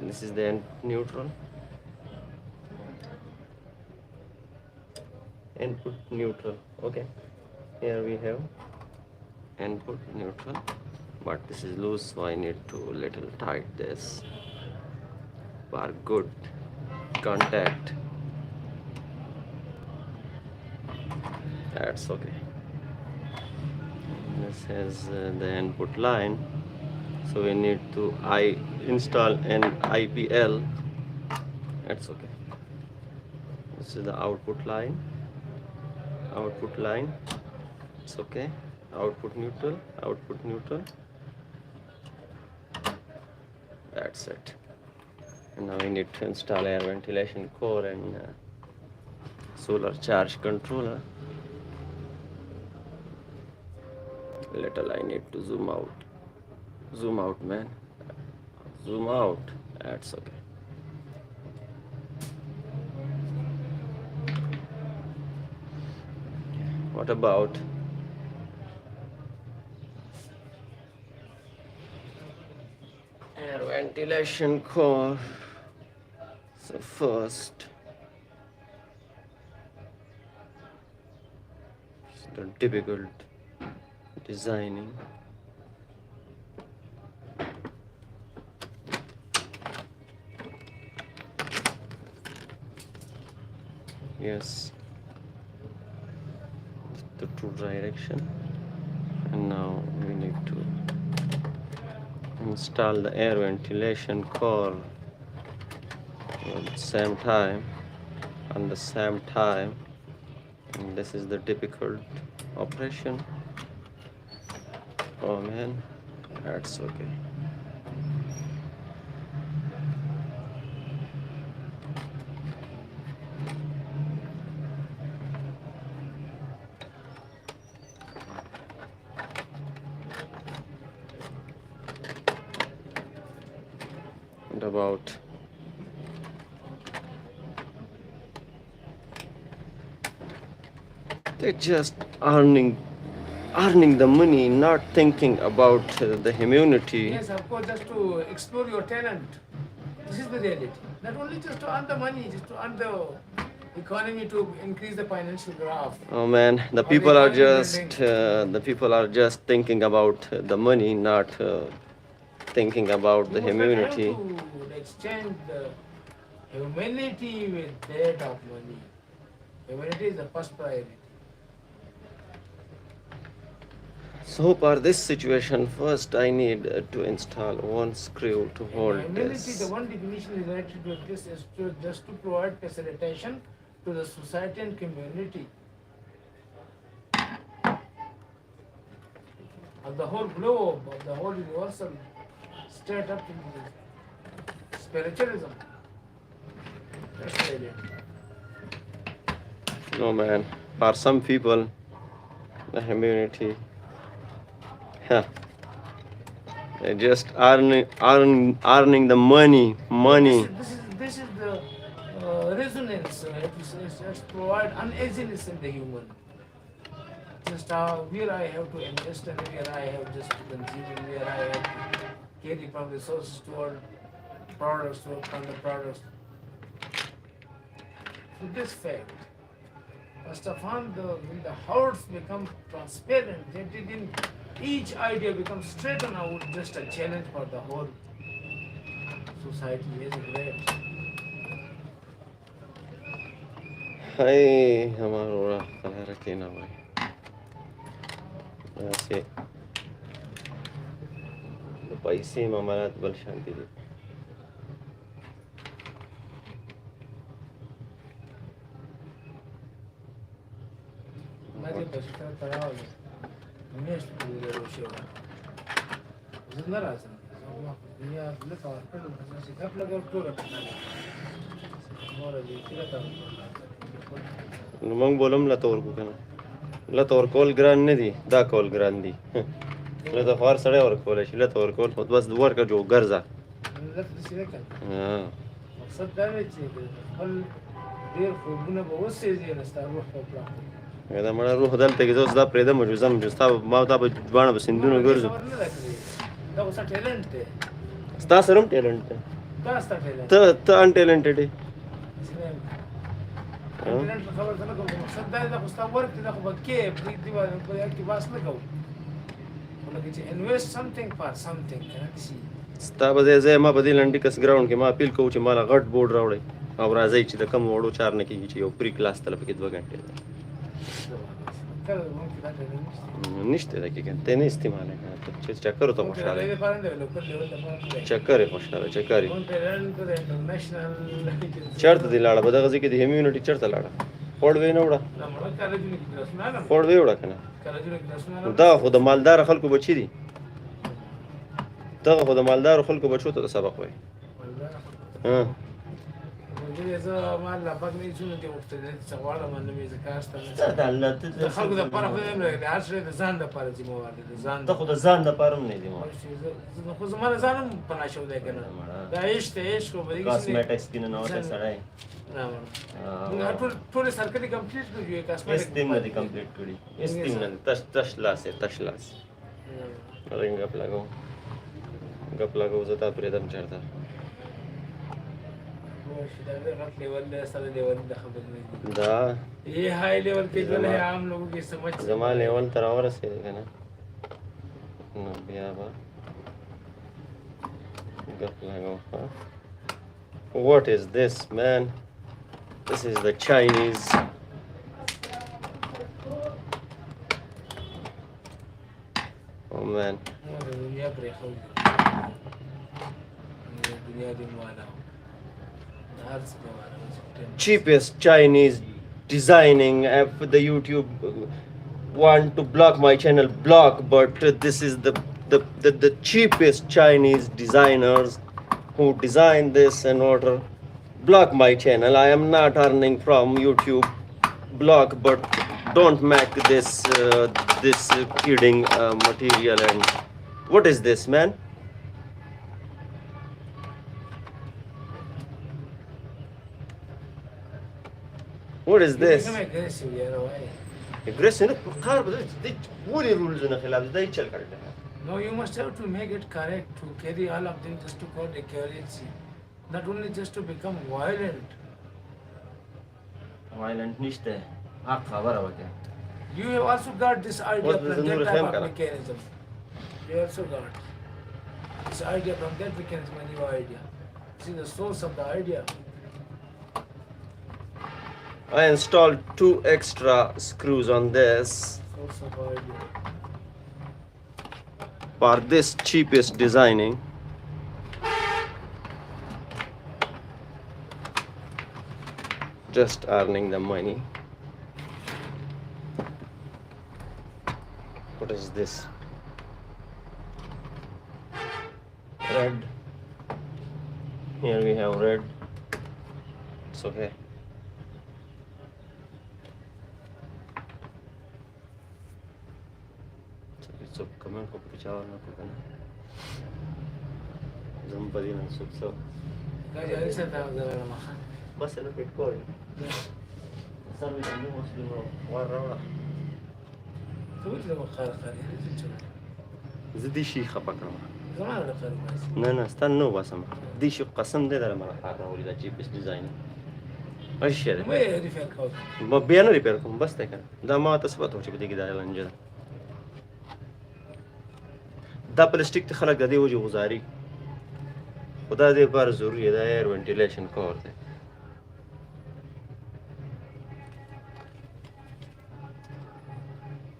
Speaker 1: This is the neutral. Input neutral. Okay. Here we have input neutral, but this is loose, so I need to little tight this for good contact. That's okay. This is the input line, so we need to install an IPL. That's okay. This is the output line. Output line. It's okay. Output neutral. Output neutral. That's it. And now we need to install air ventilation core and solar charge controller. Little I need to zoom out. Zoom out, man. Zoom out. That's okay. What about air ventilation core? So first, the difficult designing. Yes, the true direction. And now we need to install the air ventilation core at the same time. And this is the difficult operation. Oh man, that's okay. And about they're just earning the money, not thinking about the humanity.
Speaker 2: Yes, of course, just to explore your talent. This is the reality. Not only just to earn the money, just to earn the economy, to increase the financial graph.
Speaker 1: Oh man, the people are just thinking about the money, not thinking about the
Speaker 2: You must not
Speaker 1: humanity.
Speaker 2: have to exchange the humanity with that of money. Humanity is the first priority.
Speaker 1: So for this situation, first I need to install one screw to hold
Speaker 2: Humanity,
Speaker 1: this.
Speaker 2: the one definition related to this is just to provide facilitation to the society and community of the whole globe, of the whole universal state up to spiritualism. That's the idea.
Speaker 1: No man, for some people, the humanity, they're just earning the money.
Speaker 2: This is the resonance. It's provide uneasiness in the human. Just where I have to invest and where I have just to consume and where I have to carry from resources toward products, to from the products. So this fact, First of all, when the hearts become transparent, then each idea becomes straightened out, just a challenge for the whole society. Is great.
Speaker 1: هاي हमारा राह कलह रखे ना भाई ऐसे पैसे मामलात बल शांति दे
Speaker 2: Imagine Bashkar Tarawih. Next to the Rosheva. Isn't that awesome? We are look our friend, she got like a tour. More of the
Speaker 1: نمنگ بولم لتور کو کنه لتور کول ګران نه دي دا کول ګران دي لته خور سړی ور کول شي لتور کول خو بس ورکه جو ګرځه
Speaker 2: مقصد دا دی چې خپل ډېر خوبونه به وسېږي نه ستا روح په پړه
Speaker 1: دا مړه روح دلته کې زه اوس دا پرېږدم چې زم چې ستا ما تا به باڼه به سیندونه ګرځو
Speaker 2: دا اوس ټیلنټ دی
Speaker 1: ستا سره هم ټیلنټ دی
Speaker 2: دا ستا ټیلنټ
Speaker 1: ته ان ټیلنټډ یې
Speaker 2: ټیلنټ خبر ته نه کوم مقصد دا دی دا خو ستا ورک دی دا خو به کې پرېږدي په یاد کې باس نه کوو لکه چې انویسټ سمثینګ فار سمثینګ کنه شي
Speaker 1: ستا به ځای ځای ما په دې لنډیکس ګراوند کې ما اپیل کوو چې ماله غټ بورډ راوړئ او راځئ چې د کم وړو چار نه کېږي چې یو پري کلاس ته پکې 2 غنټې نشته دقیقا ته نه استعماله کنه چې چکر ته خوشاله چکر خوشاله چکر چرته دی لاړه به دغه ځکه د هیمیونټي چرته لاړه پړ وې نه وړه پړ وې وړه کنه دا خو د مالدار خلکو بچی دي دغه خو د مالدار خلکو بچو ته سبق وای ها
Speaker 2: زه ما لا پک نه شنو کې وخت دې څه واړه باندې مې زکاسته
Speaker 1: څه الله ته
Speaker 2: خلکو د پاره خو دې نه هر شی د ځان د پاره چې مو ورته د ځان
Speaker 1: ته خو د ځان د پاره نه دی مو
Speaker 2: زه خو زما ځانم پنا شو دی کنه دا عشق کو به دې
Speaker 1: کاسمیټکس کې نه وته سړی
Speaker 2: نه ټول سرکټي کمپلیټ کړو کاسمیټکس
Speaker 1: استیم نه دي کمپلیټ کړی استیم نه تش لاس رنګ غپ لګو زه تا پرې دم چړتا دا
Speaker 2: ये हाई लेवल के जो है आम लोगों की समझ
Speaker 1: जमा लेवल तर और से है ना बिया बा गप लगाओ what is this man this is the Chinese oh man cheapest Chinese designing app for the YouTube want to block my channel block but this is the cheapest Chinese designers who design this in order block my channel I am not earning from YouTube block but don't make this kidding material and what is this man what is this aggressive
Speaker 2: no you must have to make it correct to carry all of them just to call accuracy not only just to become violent
Speaker 1: nishte हाँ खबर है क्या
Speaker 2: you have also got this idea from that type of mechanism you also got this idea from that mechanism and your idea see the source of the idea
Speaker 1: I installed 2 extra screws on this
Speaker 2: source of idea
Speaker 1: for this cheapest designing just earning the money what is this red here we have red it's okay so comment ko pichawar na ko kana zambali na so
Speaker 2: guys I said that
Speaker 1: bas na pit ko sabi ni muslim war rawa
Speaker 2: تقول لي مخالف خالي
Speaker 1: زدي شي خبكره
Speaker 2: زمان ولا خالي
Speaker 1: نه استنى بس دي شي قسم دې در ما راوړي دا چیپس ډیزاین اشياء
Speaker 2: ما يعرف الكود.
Speaker 1: ما بيانا ريبيركم بس تكن دا ما تثبت وش بدي كده لنجد دا پلاستیک ته خلک د دې وجه غزاري خدا دې بار ضروری ده ایر وینټیلیشن کور دی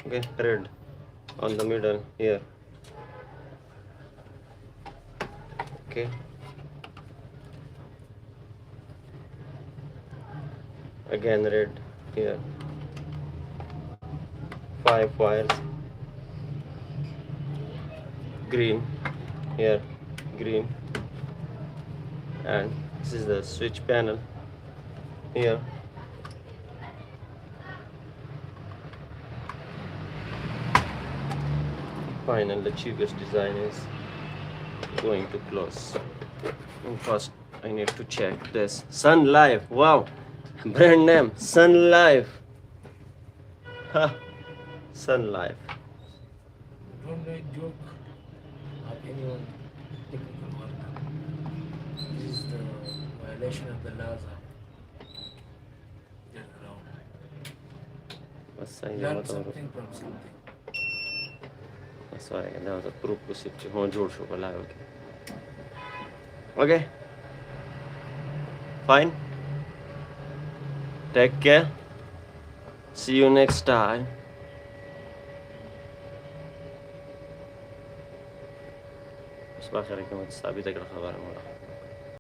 Speaker 1: okay red on the middle here okay again red here 5 wires green here green and this is the switch panel here final the cheapest design is going to close and first I need to check this Sun Life. Wow, brand name Sun Life. Ha, Sun Life.
Speaker 2: Don't make joke of anyone technical work. This is the violation of the laws of the ground.
Speaker 1: بس هي
Speaker 2: Learn
Speaker 1: ما تعرف
Speaker 2: something from something.
Speaker 1: sorry that was a proof receipt هون جوړ شو بلا okay fine take care see you next time بس باخر كمان ثابته الخبر مرة